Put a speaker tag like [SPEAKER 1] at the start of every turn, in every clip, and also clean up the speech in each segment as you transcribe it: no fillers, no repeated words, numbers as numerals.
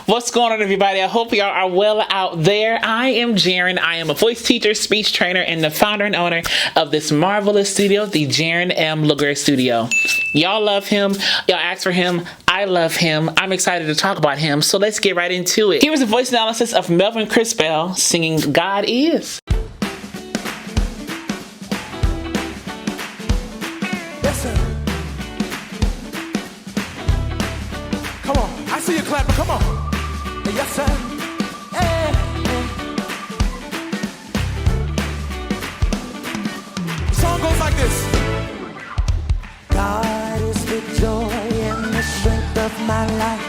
[SPEAKER 1] What's going on, everybody? I hope y'all are well out there. I am Jaren. I am a voice teacher, speech trainer, and the founder and owner of this marvelous studio, the Jaren M. Laguerre Studio. Y'all love him. Y'all ask for him. I love him. I'm excited to talk about him, so let's get right into it. Here is a voice analysis of MELVIN CRISPELL singing God Is.
[SPEAKER 2] Yes, sir. Come on. I see you clapping. Come on. Yes, sir. Hey, hey. The song goes like this. God is the joy and the strength of my life.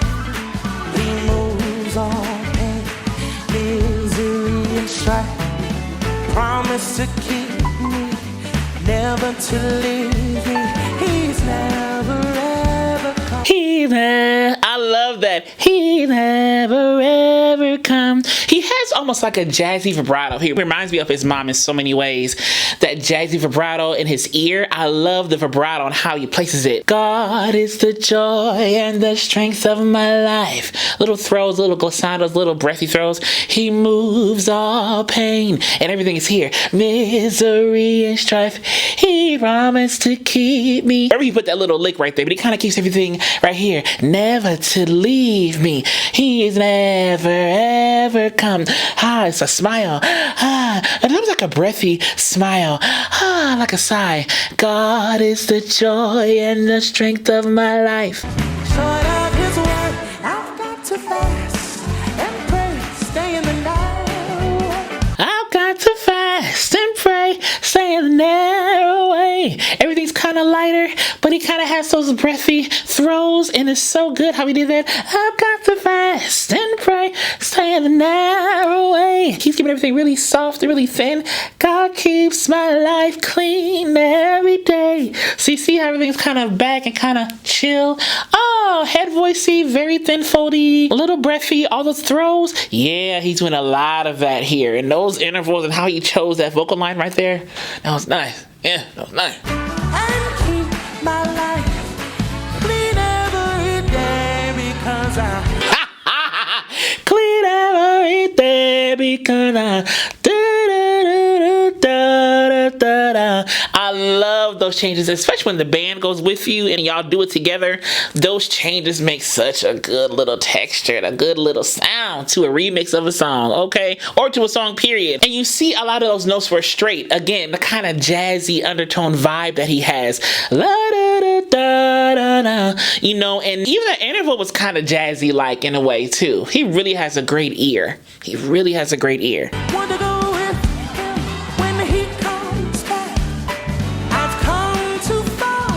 [SPEAKER 2] He moves all pain, misery, and strife. Promise to keep me, never to leave me. He's never ever come.
[SPEAKER 1] I love that. He never ever come. He has almost like a jazzy vibrato. He reminds me of his mom in so many ways. That jazzy vibrato in his ear. I love the vibrato and how he places it. God is the joy and the strength of my life. Little throws, little glissandos, little breathy throws. He moves all pain and everything is here. Misery and strife. He promised to keep me. Remember, he put that little lick right there, but he kind of keeps everything right here. Never to leave me. He is never ever come. It's a smile. And it was like a breathy smile. Like a sigh. God is the joy and the strength of my life.
[SPEAKER 2] Short of his word, I've got to fast and pray, stay in the night.
[SPEAKER 1] I've got to fast and pray, stay in the narrow way. Everything's kind of lighter, but he kind of has those breathy throws, and it's so good how he did that. I've got to fast and pray, stay in the narrow way. He's keeping everything really soft and really thin. God keeps my life clean every day. So you see how everything's kind of back and kind of chill. Head voicey, very thin foldy, a little breathy, all those throws. Yeah, he's doing a lot of that here. And those intervals and how he chose that vocal line right there, that was nice. Yeah, that was nice.
[SPEAKER 2] And keep my life clean every day because
[SPEAKER 1] clean every day because I love those changes, especially when the band goes with you and y'all do it together. Those changes make such a good little texture and a good little sound to a remix of a song, okay? Or to a song, period. And you see a lot of those notes were straight. Again, the kind of jazzy undertone vibe that he has. You know, and even the interval was kind of jazzy-like in a way, too. He really has a great ear. He really has a great ear.
[SPEAKER 2] want to go with him when he comes back. I've come too far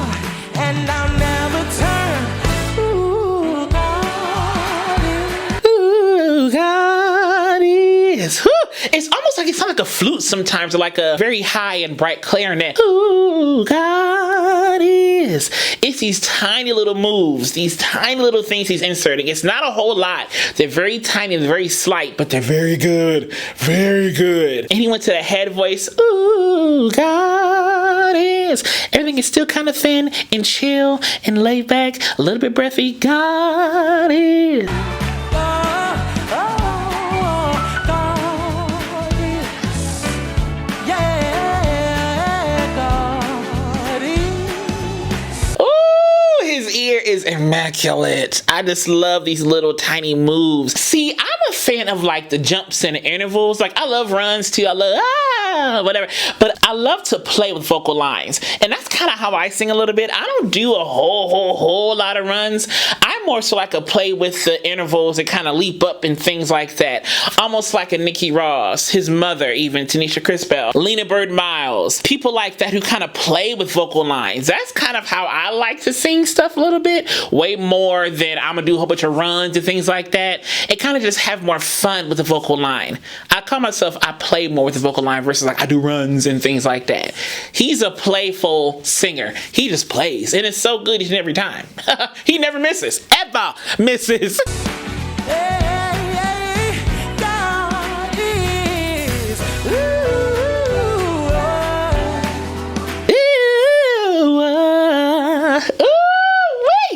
[SPEAKER 2] and I'll never turn. Ooh, God is.
[SPEAKER 1] Ooh, God is. Whew. It's almost like it sounds like a flute sometimes, or like a very high and bright clarinet. Ooh, God is. It's these tiny little moves, these tiny little things he's inserting. It's not a whole lot. They're very tiny and very slight, but they're very good. Very good. And he went to the head voice. Ooh, God is. Everything is still kind of thin and chill and laid back, a little bit breathy. God is. Is immaculate. I just love these little tiny moves. See, I'm a fan of like the jumps and the intervals. Like I love runs too. I love whatever. But I love to play with vocal lines. And that's kind of how I sing a little bit. I don't do a whole lot of runs. I'm more so like a play with the intervals and kind of leap up and things like that. Almost like a Nikki Ross, his mother, even Tanisha Crispell, Lena Bird Miles, people like that who kind of play with vocal lines. That's kind of how I like to sing stuff a little bit. Way more than I'm gonna do a whole bunch of runs and things like that. It kind of just have more fun with the vocal line. I call myself, I play more with the vocal line versus like I do runs and things like that. He's a playful singer. He just plays and it's so good each and every time. He never misses. Ever misses.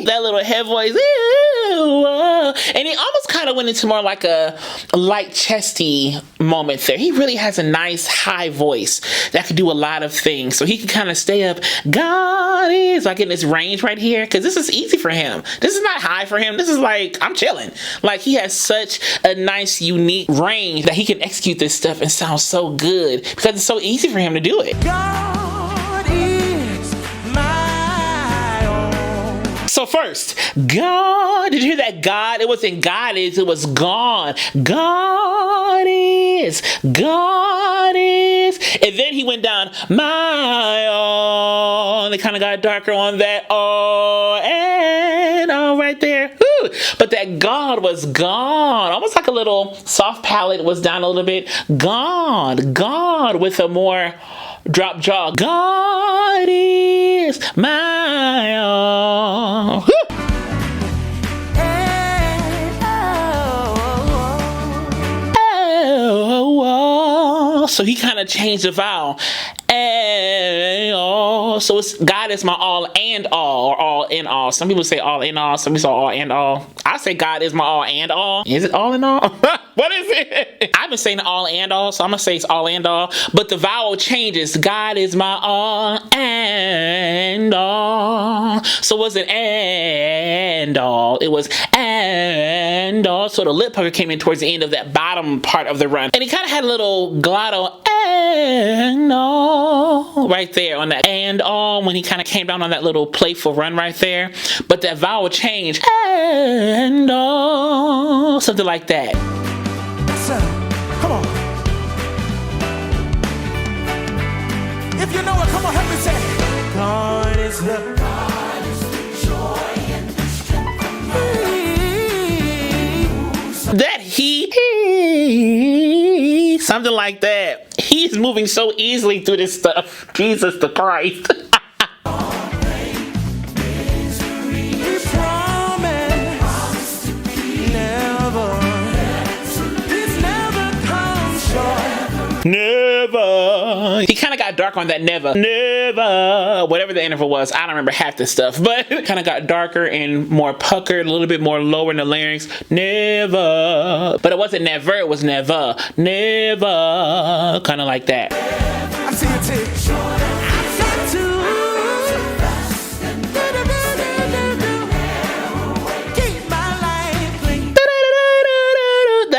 [SPEAKER 1] That little head voice, and he almost kind of went went into more like a light chesty moment there. He really has a nice high voice that could do a lot of things. So he can kind of stay up. God is like in this range right here, because this is easy for him. This is not high for him. This is like, I'm chilling. Like, he has such a nice, unique range that he can execute this stuff and sound so good because it's so easy for him to do it.
[SPEAKER 2] God is my own.
[SPEAKER 1] So first, God, did you hear that? God, it wasn't God is, it was gone. God is, God is. And then he went down, my own. It kind of got darker on that oh and oh right there. Woo. But that God was gone. Almost like a little soft palate was down a little bit. God with a more drop jaw. God is my own. Woo. So he kind of changed the vowel. So it's God is my all and all, or all in all. Some people say all in all. Some people say all and all. I say God is my all and all. Is it all in all? What is it? I've been saying all and all, so I'm gonna say it's all and all. But the vowel changes. God is my all and all. So it wasn't and all. It was and all. So the lip pucker came in towards the end of that bottom part of the run, and he kind of had a little glottal and all right there on that and all when he kind of came down on that little playful run right there. But that vowel change and all, something like that.
[SPEAKER 2] Sir, come on. If you know it, come on, help me say it. God is the joy and the strength of my life.
[SPEAKER 1] That he something like that. He's moving so easily through this stuff. Jesus the Christ. Never. He kind of got dark on that never. Never. Whatever the interval was. I don't remember half this stuff. But it kind of got darker and more puckered. A little bit more lower in the larynx. Never. But it wasn't never. It was never. Never. Kind of like that.
[SPEAKER 2] I see it too.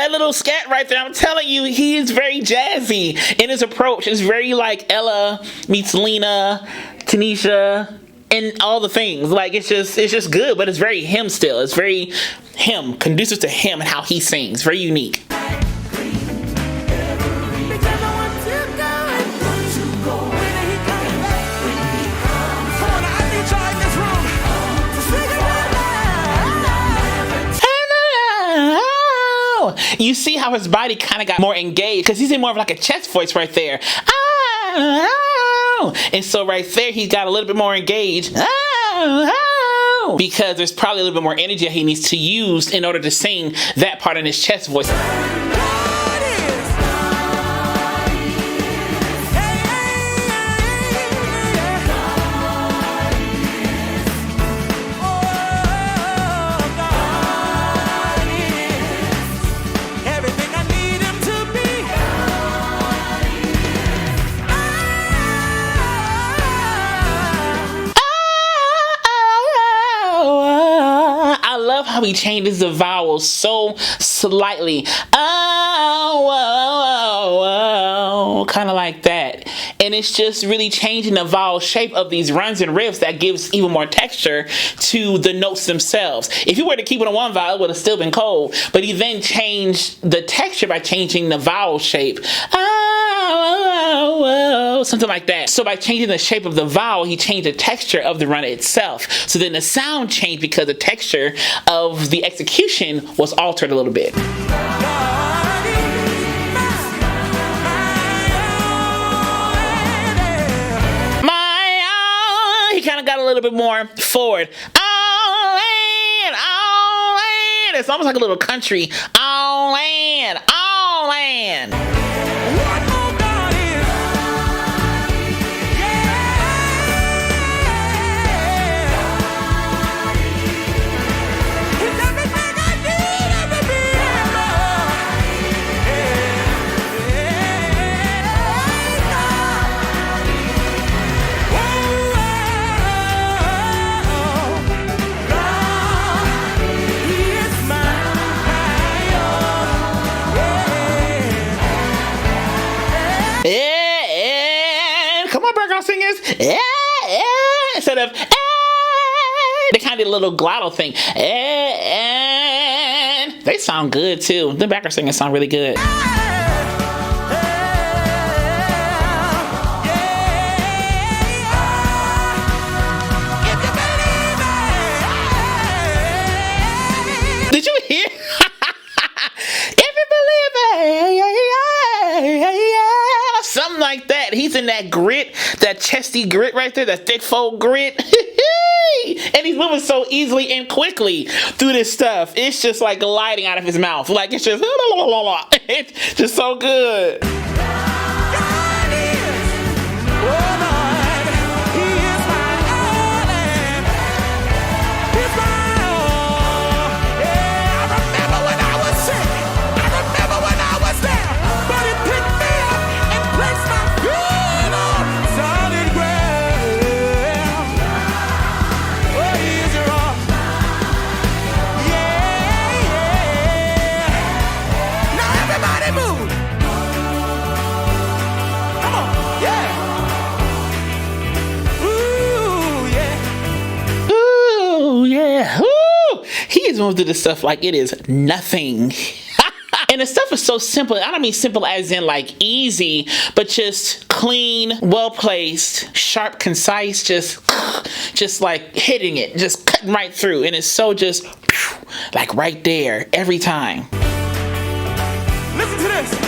[SPEAKER 1] Little scat right there. I'm telling you, he is very jazzy in his approach. It's very like Ella meets Lena, Tanisha, and all the things. Like it's just good, but it's very him still. It's very him, conducive to him and how he sings. Very unique. You see how his body kind of got more engaged because he's in more of like a chest voice right there. And so right there, he got a little bit more engaged. Because there's probably a little bit more energy that he needs to use in order to sing that part in his chest voice. How he changes the vowels so slightly. Kind of like that. And it's just really changing the vowel shape of these runs and riffs that gives even more texture to the notes themselves. If you were to keep it on one vowel, it would have still been cold. But he then changed the texture by changing the vowel shape. Something like that. So by changing the shape of the vowel, he changed the texture of the run itself. So then the sound changed because the texture of the execution was altered a little bit. He kind of got a little bit more forward. It's almost like a little country. Come on, background singers. Instead of they kind of did a little glottal thing. And they sound good too. The background singers sound really good. Did you hear? If you believe it, something like that. He's in that grit, that chesty grit right there, that thick fold grit. And he's moving so easily and quickly through this stuff. It's just like gliding out of his mouth. Like it's just, it's just so good. He's moved through this stuff like it is nothing. And the stuff is so simple. I don't mean simple as in like easy, but just clean, well placed, sharp, concise, just like hitting it, just cutting right through. And it's so just like right there every time.
[SPEAKER 2] Listen to this.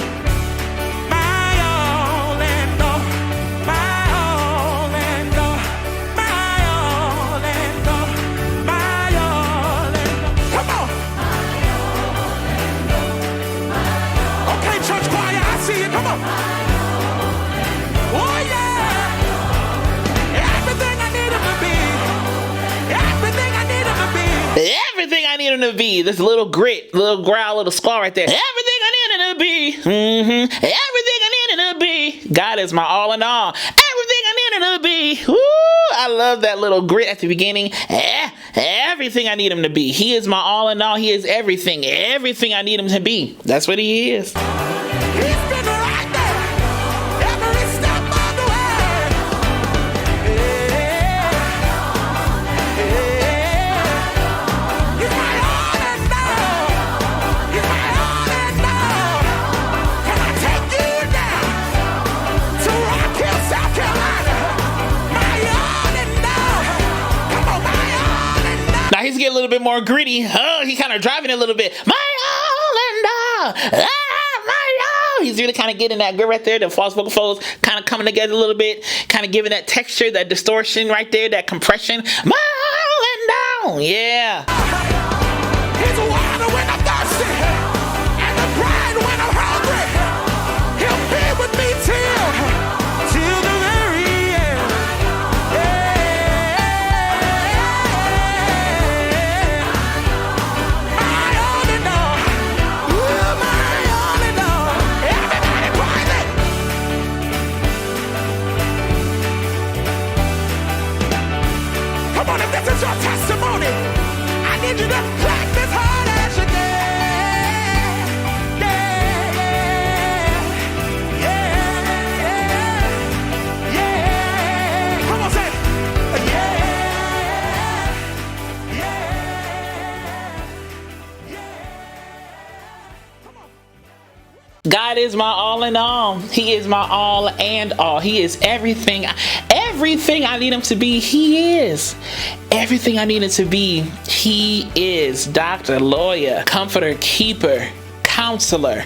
[SPEAKER 1] Everything I need him to be. This little grit, little growl, little squall right there. Everything I need him to be. Everything I need him to be. God is my all in all. Everything I need him to be. Woo, I love that little grit at the beginning. Everything I need him to be. He is my all in all. He is everything. Everything I need him to be. That's what he is. He's getting a little bit more gritty. Oh, he kind of driving a little bit. My all and all. My all. He's really kind of getting that grit right there. The false vocal folds kind of coming together a little bit. Kind of giving that texture, that distortion right there, that compression. My all and all. Yeah.
[SPEAKER 2] He's a water when I'm thirsty. And the bride when I'm hungry. He'll be with me till the very end. This is your testimony. I need you to clap this hard as you can. Yeah. Come on, say it. Yeah. Come on.
[SPEAKER 1] God is my all in all. He is my all and all. He is everything. Everything I need him to be, he is. Everything I need him to be, he is. Doctor, lawyer, comforter, keeper, counselor.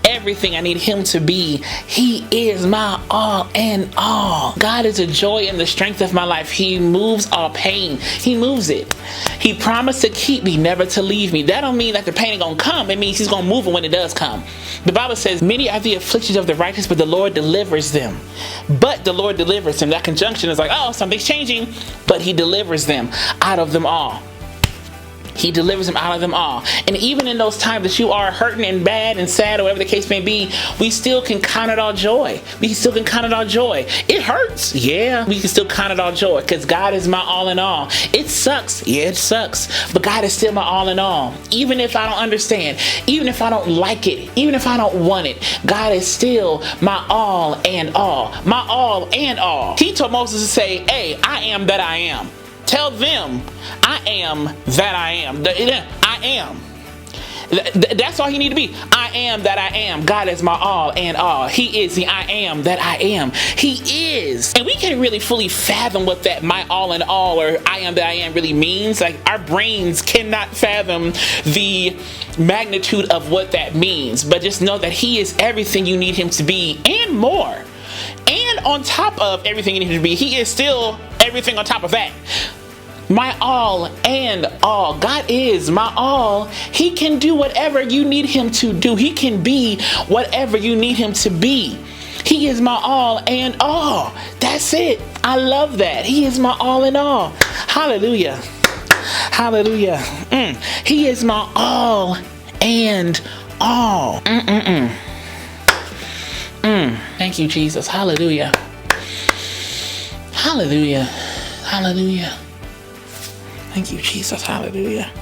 [SPEAKER 1] Everything I need him to be, he is my all and all. God is the joy and the strength of my life. He moves all pain. He moves it. He promised to keep me, never to leave me. That don't mean that the pain ain't gonna come. It means he's gonna move it when it does come. The Bible says, many are the afflictions of the righteous, but the Lord delivers them. But the Lord delivers them. That conjunction is like, oh, something's changing. But he delivers them out of them all. He delivers him out of them all. And even in those times that you are hurting and bad and sad or whatever the case may be, we still can count it all joy. We still can count it all joy. It hurts. Yeah, we can still count it all joy because God is my all in all. It sucks. Yeah, it sucks. But God is still my all in all. Even if I don't understand, even if I don't like it, even if I don't want it, God is still my all and all. My all and all. He told Moses to say, hey, I am that I am. Tell them I am that I am. I am. That's all he need to be. I am that I am. God is my all and all. He is the I am that I am. He is. And we can't really fully fathom what that my all and all or I am that I am really means. Like our brains cannot fathom the magnitude of what that means. But just know that he is everything you need him to be and more. And on top of everything you need him to be, he is still everything on top of that. My all and all. God is my all. He can do whatever you need him to do. He can be whatever you need him to be. He is my all and all. That's it. I love that. He is my all and all. Hallelujah. Hallelujah. He is my all and all. Thank you, Jesus. Hallelujah. Hallelujah. Hallelujah. Thank you, Jesus. Hallelujah.